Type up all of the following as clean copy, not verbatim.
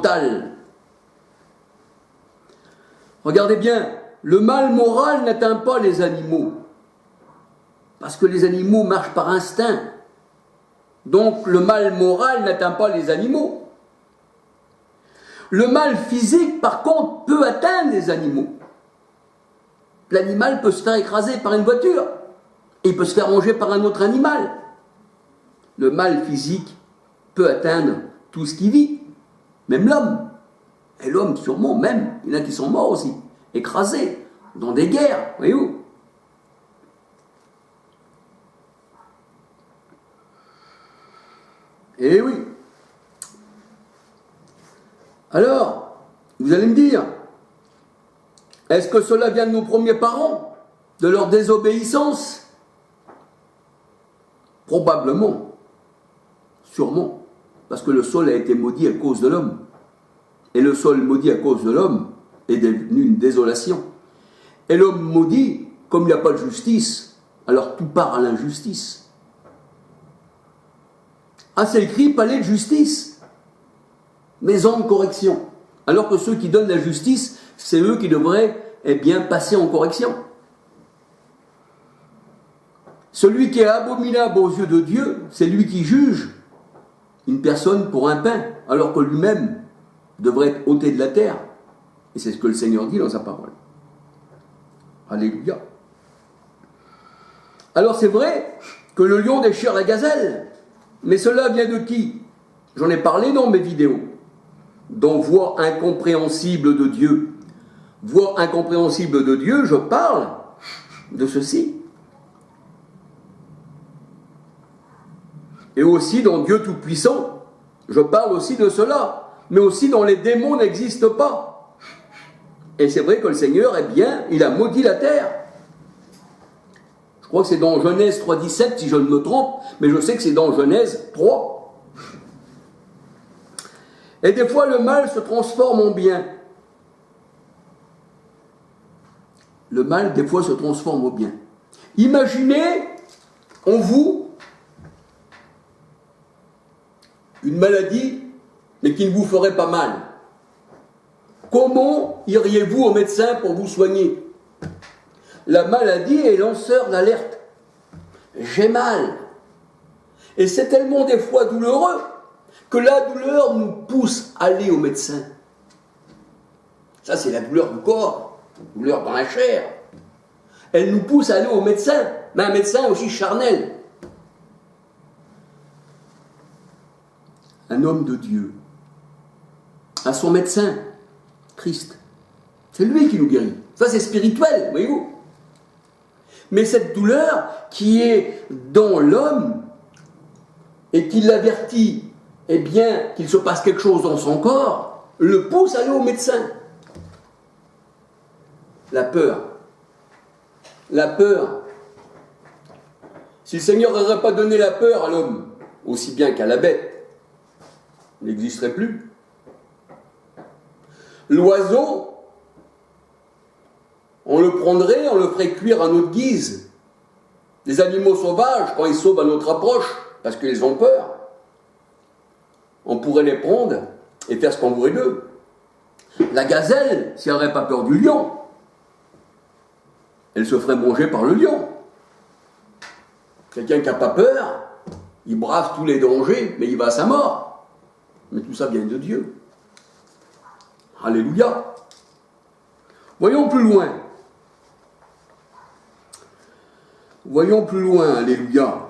total. Regardez bien, le mal moral n'atteint pas les animaux, parce que les animaux marchent par instinct. Donc le mal moral n'atteint pas les animaux. Le mal physique, par contre, peut atteindre les animaux. L'animal peut se faire écraser par une voiture, et il peut se faire manger par un autre animal. Le mal physique peut atteindre tout ce qui vit, même l'homme. Et l'homme, sûrement, même, il y en a qui sont morts aussi, écrasés, dans des guerres, voyez-vous. Eh oui. Alors, vous allez me dire, est-ce que cela vient de nos premiers parents, de leur désobéissance? Probablement, sûrement, parce que le sol a été maudit à cause de l'homme. Et le sol maudit à cause de l'homme est devenu une désolation. Et l'homme maudit, comme il n'y a pas de justice, alors tout part à l'injustice. Ah, c'est écrit palais de justice, maison de correction. Alors que ceux qui donnent la justice, c'est eux qui devraient, eh bien, passer en correction. Celui qui est abominable aux yeux de Dieu, c'est lui qui juge une personne pour un pain, alors que lui-même devrait être ôté de la terre. Et c'est ce que le Seigneur dit dans sa parole. Alléluia. Alors c'est vrai que le lion déchire la gazelle, mais cela vient de qui? J'en ai parlé dans mes vidéos. Dans Voix incompréhensible de Dieu. Voix incompréhensible de Dieu, je parle de ceci. Et aussi dans Dieu Tout-Puissant, je parle aussi de cela. Mais aussi dans les démons n'existent pas. Et c'est vrai que le Seigneur, eh bien, il a maudit la terre. Je crois que c'est dans Genèse 3,17, si je ne me trompe, mais je sais que c'est dans Genèse 3. Et des fois, le mal se transforme en bien. Le mal, des fois, se transforme au bien. Imaginez en vous une maladie, mais qui ne vous ferait pas mal. Comment iriez-vous au médecin pour vous soigner? La maladie est lanceur d'alerte. J'ai mal. Et c'est tellement des fois douloureux que la douleur nous pousse à aller au médecin. Ça, c'est la douleur du corps, la douleur dans la chair. Elle nous pousse à aller au médecin, mais un médecin aussi charnel. Un homme de Dieu à son médecin, Christ. C'est lui qui nous guérit. Ça, c'est spirituel, voyez-vous. Mais cette douleur qui est dans l'homme et qui l'avertit, eh bien, qu'il se passe quelque chose dans son corps, le pousse à aller au médecin. La peur. La peur. Si le Seigneur n'aurait pas donné la peur à l'homme, aussi bien qu'à la bête, il n'existerait plus. L'oiseau, on le prendrait, on le ferait cuire à notre guise. Les animaux sauvages, quand ils sauvent à notre approche, parce qu'ils ont peur, on pourrait les prendre et faire ce qu'on voudrait d'eux. La gazelle, si elle n'aurait pas peur du lion, elle se ferait manger par le lion. Quelqu'un qui n'a pas peur, il brave tous les dangers, mais il va à sa mort. Mais tout ça vient de Dieu. Alléluia. Voyons plus loin. Voyons plus loin, alléluia.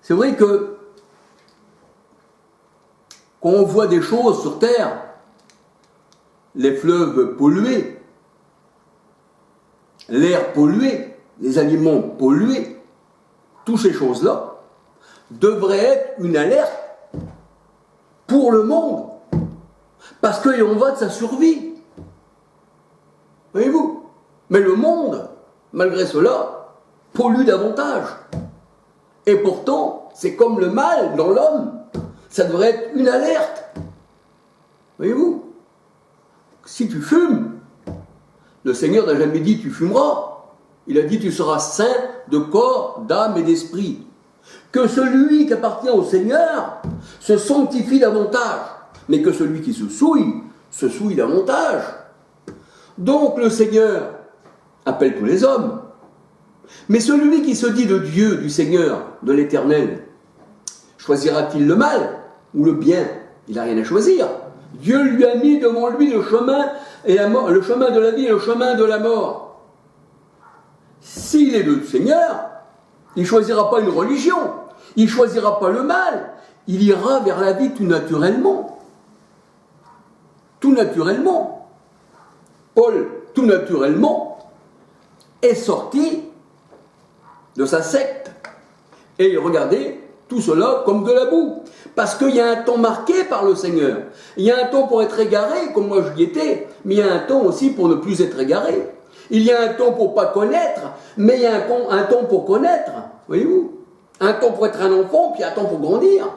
C'est vrai que quand on voit des choses sur Terre, les fleuves pollués, l'air pollué, les aliments pollués, toutes ces choses-là devraient être une alerte pour le monde, parce qu'il en va de sa survie. Voyez-vous? Mais le monde, malgré cela, pollue davantage. Et pourtant, c'est comme le mal dans l'homme. Ça devrait être une alerte. Voyez-vous? Si tu fumes, le Seigneur n'a jamais dit tu fumeras. Il a dit tu seras saint de corps, d'âme et d'esprit. Que celui qui appartient au Seigneur se sanctifie davantage, mais que celui qui se souille davantage. Donc le Seigneur appelle tous les hommes. Mais celui qui se dit de Dieu, du Seigneur, de l'Éternel, choisira-t-il le mal ou le bien? Il n'a rien à choisir. Dieu lui a mis devant lui le chemin et la mort, le chemin de la vie et le chemin de la mort. S'il est le Seigneur, il ne choisira pas une religion, il ne choisira pas le mal, il ira vers la vie tout naturellement. Tout naturellement. Paul, tout naturellement, est sorti de sa secte. Et regardez, tout cela comme de la boue. Parce qu'il y a un temps marqué par le Seigneur. Il y a un temps pour être égaré, comme moi j'y étais, mais il y a un temps aussi pour ne plus être égaré. Il y a un temps pour ne pas connaître, mais il y a un temps pour connaître. Voyez-vous? Un temps pour être un enfant, puis un temps pour grandir.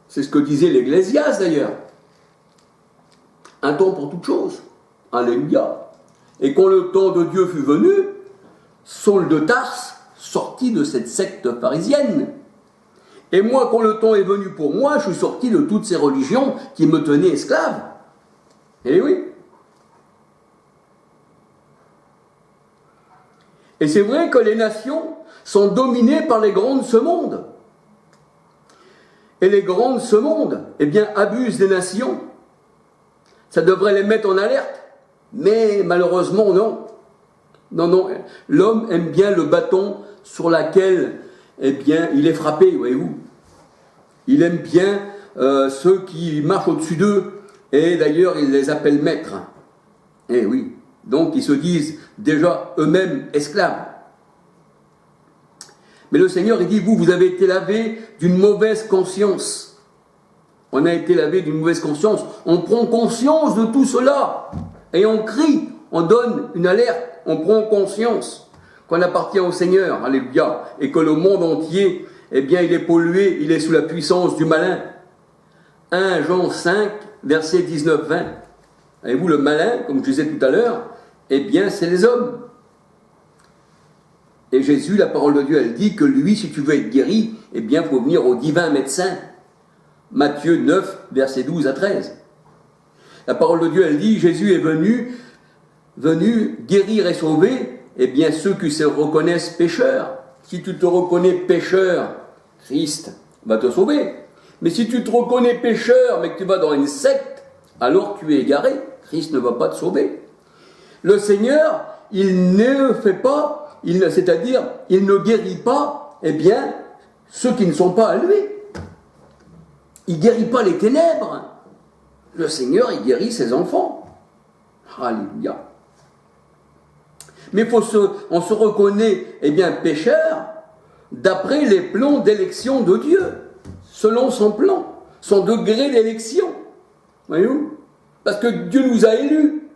C'est ce que disait l'Ecclésiaste d'ailleurs. Un temps pour toute chose. Alléluia. Et quand le temps de Dieu fut venu, Saul de Tarse sortit de cette secte pharisienne. Et moi, quand le temps est venu pour moi, je suis sorti de toutes ces religions qui me tenaient esclave. Eh oui. Et c'est vrai que les nations sont dominées par les grands de ce monde. Et les grands de ce monde, eh bien, abusent des nations. Ça devrait les mettre en alerte. Mais malheureusement, non. Non. L'homme aime bien le bâton sur lequel, eh bien, il est frappé, voyez-vous. Il aime bien ceux qui marchent au-dessus d'eux. Et d'ailleurs, il les appelle maîtres. Eh oui. Donc, ils se disent déjà eux-mêmes esclaves. Mais le Seigneur, il dit, vous avez été lavés d'une mauvaise conscience. On a été lavés d'une mauvaise conscience. On prend conscience de tout cela. Et on crie, on donne une alerte, on prend conscience qu'on appartient au Seigneur, alléluia, et que le monde entier, eh bien, il est pollué, il est sous la puissance du malin. 1 Jean 5, verset 19-20. Voyez-vous, le malin, comme je disais tout à l'heure, eh bien, c'est les hommes. Et Jésus, la parole de Dieu, elle dit que lui, si tu veux être guéri, eh bien, il faut venir au divin médecin. Matthieu 9, verset 12 à 13. La parole de Dieu, elle dit, Jésus est venu guérir et sauver, eh bien, ceux qui se reconnaissent pécheurs. Si tu te reconnais pécheur, Christ va te sauver. Mais si tu te reconnais pécheur, mais que tu vas dans une secte, alors tu es égaré, Christ ne va pas te sauver. Le Seigneur, il ne fait pas, c'est-à-dire, il ne guérit pas, eh bien, ceux qui ne sont pas à lui. Il ne guérit pas les ténèbres. Le Seigneur, il guérit ses enfants. Alléluia. Mais on se reconnaît, eh bien, pécheur, d'après les plans d'élection de Dieu, selon son plan, son degré d'élection. Voyez-vous? Parce que Dieu nous a élus.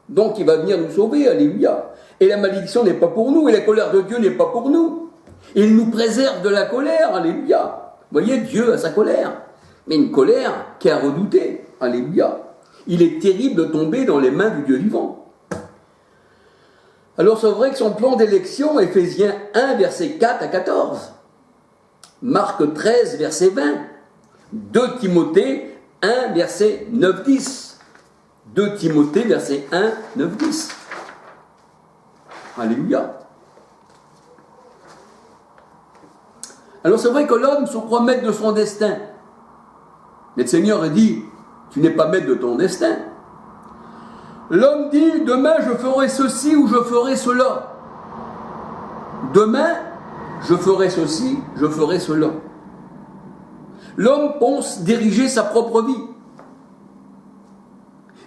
Donc il va venir nous sauver, alléluia. Et la malédiction n'est pas pour nous, et la colère de Dieu n'est pas pour nous. Il nous préserve de la colère, alléluia. Vous voyez, Dieu a sa colère, mais une colère qui a redouté, alléluia. Il est terrible de tomber dans les mains du Dieu vivant. Alors c'est vrai que son plan d'élection, Éphésiens 1, verset 4 à 14, Marc 13, verset 20, 2 Timothée 1, verset 9-10. 2 Timothée, verset 1, 9-10. Alléluia. Alors c'est vrai que l'homme se croit maître de son destin. Mais le Seigneur dit, tu n'es pas maître de ton destin. L'homme dit, demain je ferai ceci ou je ferai cela. Demain, je ferai ceci, je ferai cela. L'homme pense diriger sa propre vie.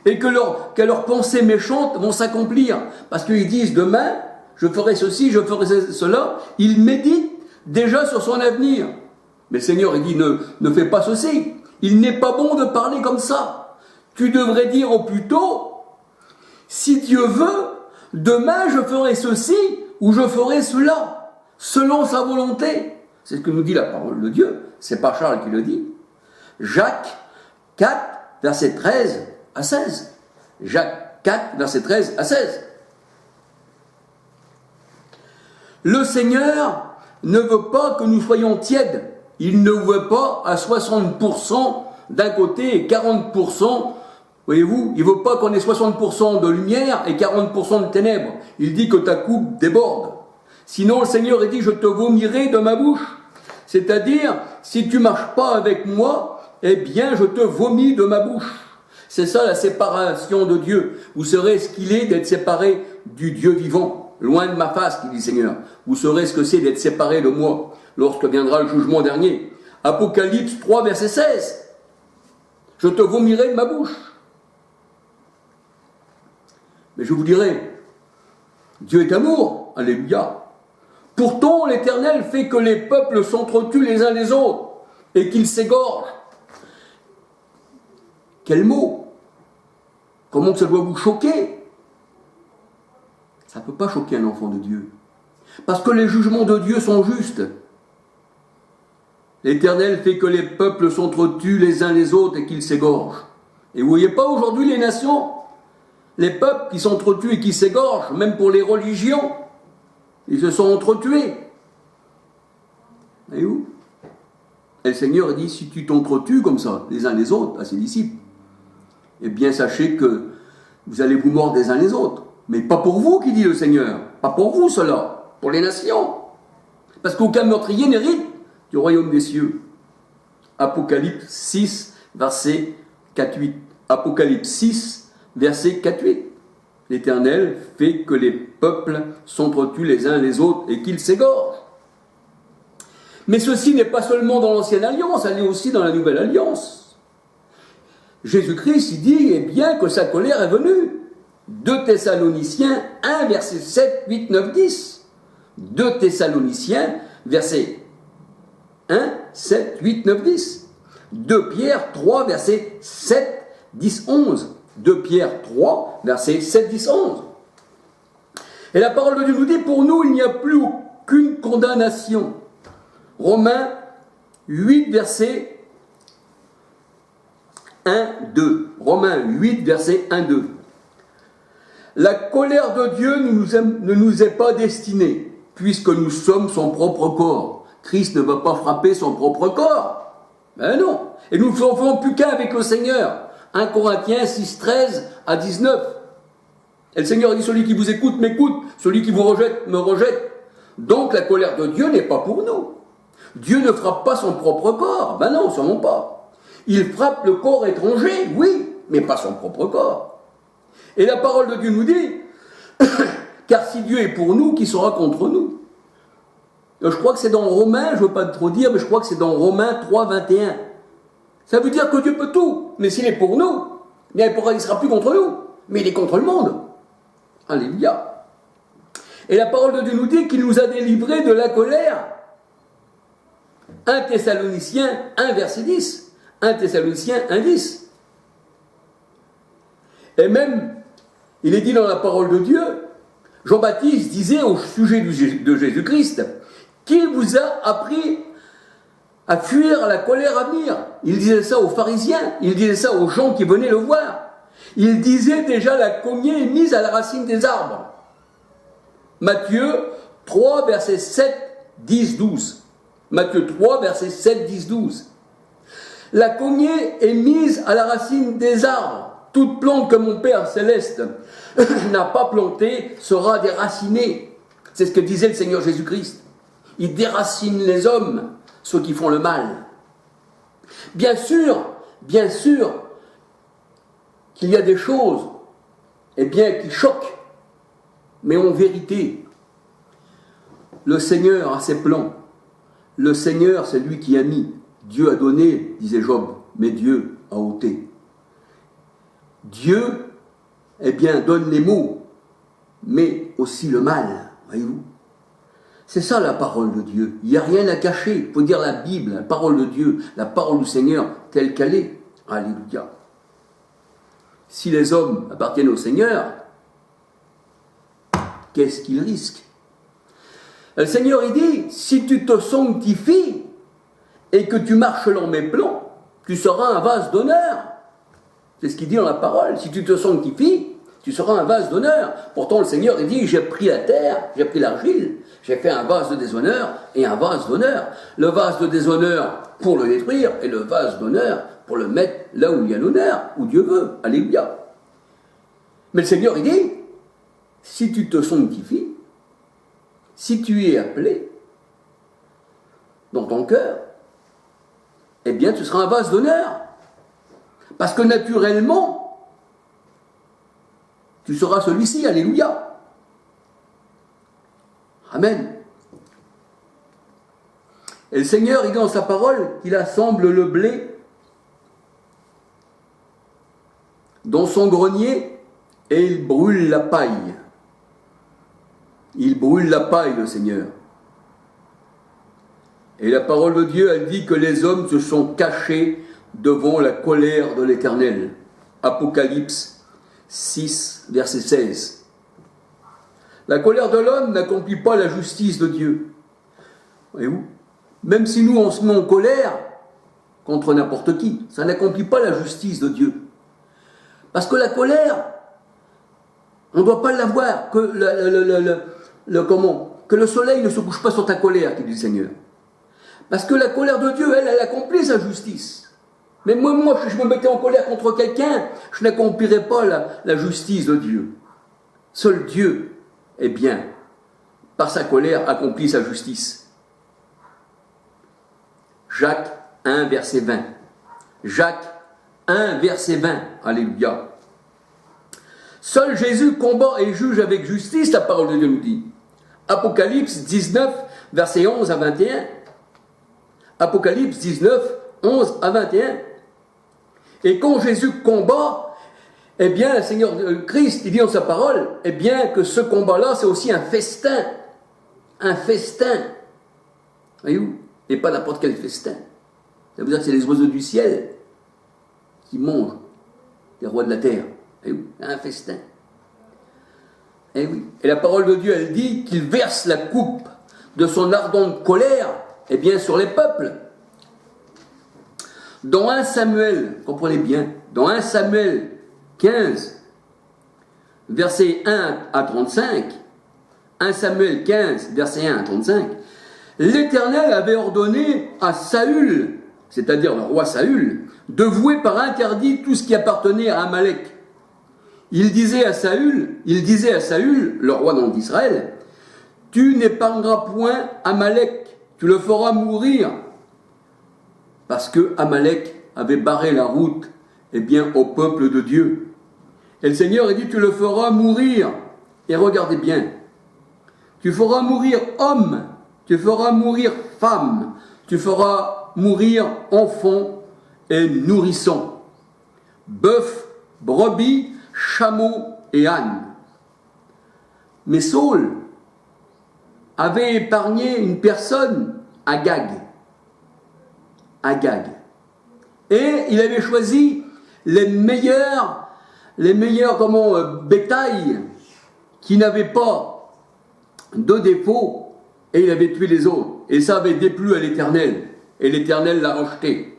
Et que leurs pensées méchantes vont s'accomplir. Parce qu'ils disent, demain, je ferai ceci, je ferai cela. Ils méditent déjà sur son avenir. Mais le Seigneur, il dit, ne fais pas ceci. Il n'est pas bon de parler comme ça. Tu devrais dire au plus tôt, si Dieu veut, demain je ferai ceci ou je ferai cela, selon sa volonté. C'est ce que nous dit la parole de Dieu. C'est pas Charles qui le dit. Jacques 4, verset 13 à 16. Jacques 4, verset 13 à 16. Le Seigneur ne veut pas que nous soyons tièdes. Il ne veut pas à 60% d'un côté et 40%. Voyez-vous, il ne veut pas qu'on ait 60% de lumière et 40% de ténèbres. Il dit que ta coupe déborde. Sinon, le Seigneur a dit, je te vomirai de ma bouche. C'est-à-dire, si tu ne marches pas avec moi, eh bien, je te vomis de ma bouche. C'est ça la séparation de Dieu. Vous saurez ce qu'il est d'être séparé du Dieu vivant. Loin de ma face, dit le Seigneur. Vous saurez ce que c'est d'être séparé de moi, lorsque viendra le jugement dernier. Apocalypse 3, verset 16. Je te vomirai de ma bouche. Mais je vous dirai, Dieu est amour, alléluia. Pourtant, l'Éternel fait que les peuples s'entretuent les uns les autres et qu'ils s'égorgent. Quel mot! Comment que ça doit vous choquer? Ça ne peut pas choquer un enfant de Dieu. Parce que les jugements de Dieu sont justes. L'Éternel fait que les peuples s'entretuent les uns les autres et qu'ils s'égorgent. Et vous ne voyez pas aujourd'hui les nations, les peuples qui s'entretuent et qui s'égorgent, même pour les religions, ils se sont entretués. Voyez-vous? Et le Seigneur dit, si tu t'entretues comme ça, les uns les autres, à ses disciples, eh bien sachez que vous allez vous mordre les uns les autres. Mais pas pour vous, qui dit le Seigneur. Pas pour vous, cela. Pour les nations. Parce qu'aucun meurtrier n'hérite du royaume des cieux. Apocalypse 6, verset 4-8. Apocalypse 6, verset 4-8. L'Éternel fait que les peuples s'entretuent les uns les autres et qu'ils s'égorgent. Mais ceci n'est pas seulement dans l'ancienne alliance, elle est aussi dans la nouvelle alliance. Jésus-Christ, il dit, eh bien, que sa colère est venue. 2 Thessaloniciens 1, verset 7, 8, 9, 10. 2 Thessaloniciens, verset 1, 7, 8, 9, 10. 2 Pierre 3, verset 7, 10, 11. 2 Pierre 3, verset 7, 10, 11. Et la parole de Dieu nous dit, pour nous, il n'y a plus aucune condamnation. Romains 8, verset 1, 2. Romains 8, verset 1, 2. La colère de Dieu ne nous est pas destinée, puisque nous sommes son propre corps. Christ ne va pas frapper son propre corps. Ben non. Et nous ne faisons plus qu'un avec le Seigneur. 1 Corinthiens 6, 13 à 19. Et le Seigneur dit, celui qui vous écoute m'écoute, celui qui vous rejette me rejette. Donc la colère de Dieu n'est pas pour nous. Dieu ne frappe pas son propre corps. Ben non, sûrement pas. Il frappe le corps étranger, oui, mais pas son propre corps. Et la parole de Dieu nous dit, car si Dieu est pour nous, qui sera contre nous? Je crois que c'est dans Romains, je ne veux pas trop dire, mais je crois que c'est dans Romains 3, 21. Ça veut dire que Dieu peut tout, mais s'il est pour nous, bien il ne sera plus contre nous, mais il est contre le monde. Alléluia. Et la parole de Dieu nous dit qu'il nous a délivrés de la colère. 1 Thessaloniciens 1, verset 10. 1 Thessaloniciens 1, 10. Et même, il est dit dans la parole de Dieu, Jean-Baptiste disait au sujet de Jésus-Christ, qui vous a appris à fuir la colère à venir? Il disait ça aux pharisiens, il disait ça aux gens qui venaient le voir. Il disait déjà la cognée est mise à la racine des arbres. Matthieu 3, verset 7, 10, 12. Matthieu 3, verset 7, 10, 12. La cognée est mise à la racine des arbres. Toute plante que mon Père céleste n'a pas plantée sera déracinée. C'est ce que disait le Seigneur Jésus-Christ. Il déracine les hommes, ceux qui font le mal. Bien sûr qu'il y a des choses, eh bien, qui choquent. Mais en vérité, le Seigneur a ses plans. Le Seigneur, c'est lui qui a mis. Dieu a donné, disait Job, mais Dieu a ôté. Dieu, eh bien, donne les maux, mais aussi le mal, voyez-vous. C'est ça la parole de Dieu. Il n'y a rien à cacher. Il faut dire la Bible, la parole de Dieu, la parole du Seigneur, telle qu'elle est. Alléluia. Si les hommes appartiennent au Seigneur, qu'est-ce qu'ils risquent? Le Seigneur, il dit, si tu te sanctifies et que tu marches dans mes plans, tu seras un vase d'honneur. C'est ce qu'il dit dans la parole. Si tu te sanctifies, tu seras un vase d'honneur. Pourtant, le Seigneur, il dit, j'ai pris la terre, j'ai pris l'argile, j'ai fait un vase de déshonneur et un vase d'honneur. Le vase de déshonneur pour le détruire et le vase d'honneur pour le mettre là où il y a l'honneur, où Dieu veut. Alléluia. Mais le Seigneur, il dit, si tu te sanctifies, si tu es appelé dans ton cœur, eh bien, tu seras un vase d'honneur. Parce que naturellement, tu seras celui-ci. Alléluia. Amen. Et le Seigneur, il dit dans sa parole qu'il assemble le blé dans son grenier et il brûle la paille. Il brûle la paille, le Seigneur. Et la parole de Dieu, elle dit que les hommes se sont cachés devant la colère de l'Éternel. Apocalypse 6, verset 16. La colère de l'homme n'accomplit pas la justice de Dieu. Voyez-vous ? Même si nous, on se met en colère contre n'importe qui, ça n'accomplit pas la justice de Dieu. Parce que la colère, on ne doit pas l'avoir, que le soleil ne se couche pas sur ta colère, dit le Seigneur. Parce que la colère de Dieu, elle accomplit sa justice. Mais moi, si je me mettais en colère contre quelqu'un, je n'accomplirais pas la justice de Dieu. Seul Dieu, eh bien, par sa colère, accomplit sa justice. Jacques 1, verset 20. Jacques 1, verset 20. Alléluia. Seul Jésus combat et juge avec justice, la parole de Dieu nous dit. Apocalypse 19, verset 11 à 21. Apocalypse 19, 11 à 21. Et quand Jésus combat, eh bien, le Seigneur Christ, il dit dans sa parole, eh bien, que ce combat-là, c'est aussi un festin. Un festin. Voyez-vous ? Et pas n'importe quel festin. Ça veut dire que c'est les oiseaux du ciel qui mangent les rois de la terre. Voyez-vous ? Un festin. Eh oui. Et la parole de Dieu, elle dit qu'il verse la coupe de son ardente colère, eh bien, sur les peuples. Dans 1 Samuel, comprenez bien, dans 1 Samuel 15, versets 1 à 35, 1 Samuel 15, versets 1 à 35, l'Éternel avait ordonné à Saül, c'est-à-dire le roi Saül, de vouer par interdit tout ce qui appartenait à Amalek. Il disait à Saül, le roi d'Israël, tu n'épargneras point Amalek, tu le feras mourir. Parce que Amalek avait barré la route, eh bien, au peuple de Dieu. Et le Seigneur a dit, tu le feras mourir. Et regardez bien, tu feras mourir homme, tu feras mourir femme, tu feras mourir enfant et nourrisson, bœuf, brebis, chameau et âne. Mais Saül avait épargné une personne, Agag. Et il avait choisi les meilleurs bétail qui n'avaient pas de défaut, et il avait tué les autres. Et ça avait déplu à l'Éternel. Et l'Éternel l'a rejeté.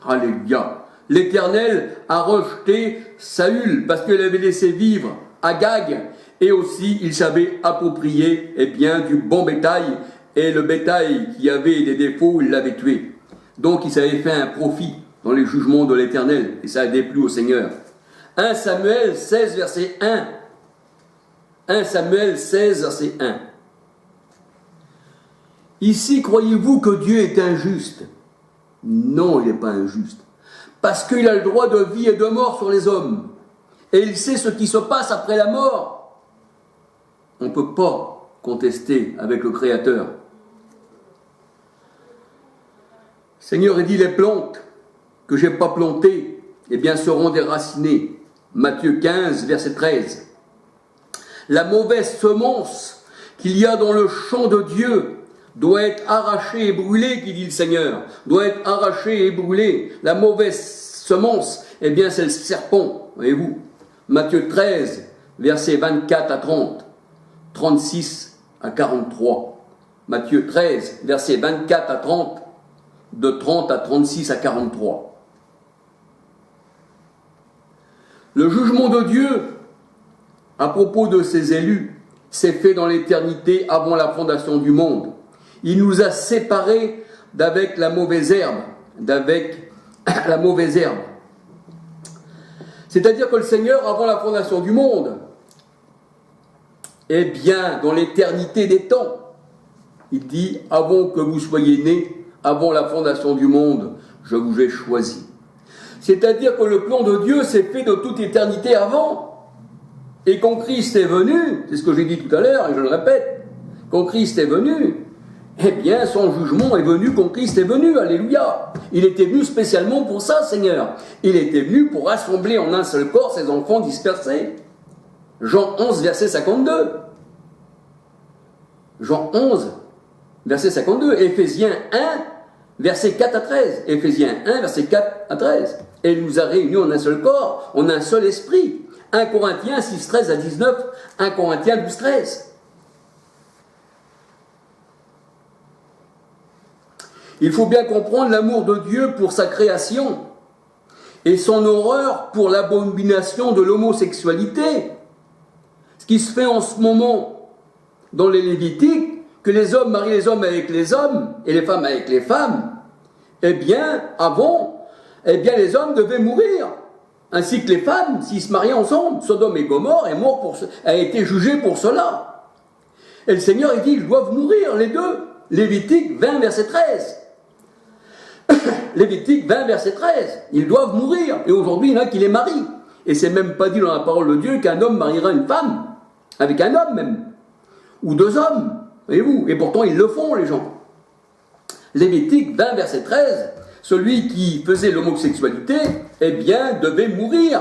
Alléluia. L'Éternel a rejeté Saül parce qu'il avait laissé vivre Agag, et aussi il savait approprier eh bien, du bon bétail, et le bétail qui avait des défauts, il l'avait tué. Donc il s'avait fait un profit dans les jugements de l'Éternel, et ça a déplu au Seigneur. 1 Samuel 16, verset 1. 1 Samuel 16, verset 1. Ici, croyez-vous que Dieu est injuste? Non, il n'est pas injuste. Parce qu'il a le droit de vie et de mort sur les hommes. Et il sait ce qui se passe après la mort. On ne peut pas contester avec le Créateur. Seigneur, il dit, les plantes que je n'ai pas plantées, eh bien, seront déracinées. Matthieu 15, verset 13. La mauvaise semence qu'il y a dans le champ de Dieu doit être arrachée et brûlée, qui dit le Seigneur. Doit être arrachée et brûlée. La mauvaise semence, eh bien, c'est le serpent, voyez-vous. Matthieu 13, versets 24 à 30, 36 à 43. Matthieu 13, versets 24 à 30, de 30 à 36 à 43. Le jugement de Dieu à propos de ses élus s'est fait dans l'éternité avant la fondation du monde. Il nous a séparés d'avec la mauvaise herbe, C'est-à-dire que le Seigneur, avant la fondation du monde, eh bien, dans l'éternité des temps, il dit, avant que vous soyez nés, avant la fondation du monde, je vous ai choisi. C'est-à-dire que le plan de Dieu s'est fait de toute éternité avant. Et quand Christ est venu, c'est ce que j'ai dit tout à l'heure, et je le répète, quand Christ est venu, eh bien, son jugement est venu quand Christ est venu, alléluia. Il était venu spécialement pour ça, Seigneur. Il était venu pour rassembler en un seul corps ses enfants dispersés. Jean 11, verset 52. Jean 11, verset 52. Éphésiens 1, verset 4 à 13. Éphésiens 1, verset 4 à 13. Et il nous a réunis en un seul corps, en un seul esprit. 1 Corinthiens 6, 13 à 19. 1 Corinthiens 12, 13. Il faut bien comprendre l'amour de Dieu pour sa création et son horreur pour l'abomination de l'homosexualité. Ce qui se fait en ce moment dans les Lévitiques, que les hommes marient les hommes avec les hommes et les femmes avec les femmes, eh bien, avant, les hommes devaient mourir, ainsi que les femmes, s'ils se mariaient ensemble. Sodome et Gomorrhe a été jugé pour cela. Et le Seigneur, il dit, ils doivent mourir, les deux. Lévitique 20, verset 13. Lévitique 20, verset 13. Ils doivent mourir. Et aujourd'hui, il y en a qui les marient. Et c'est même pas dit dans la parole de Dieu qu'un homme mariera une femme. Avec un homme même. Ou deux hommes. Voyez-vous. Et pourtant, ils le font, les gens. Lévitique 20, verset 13. Celui qui faisait l'homosexualité, eh bien, devait mourir.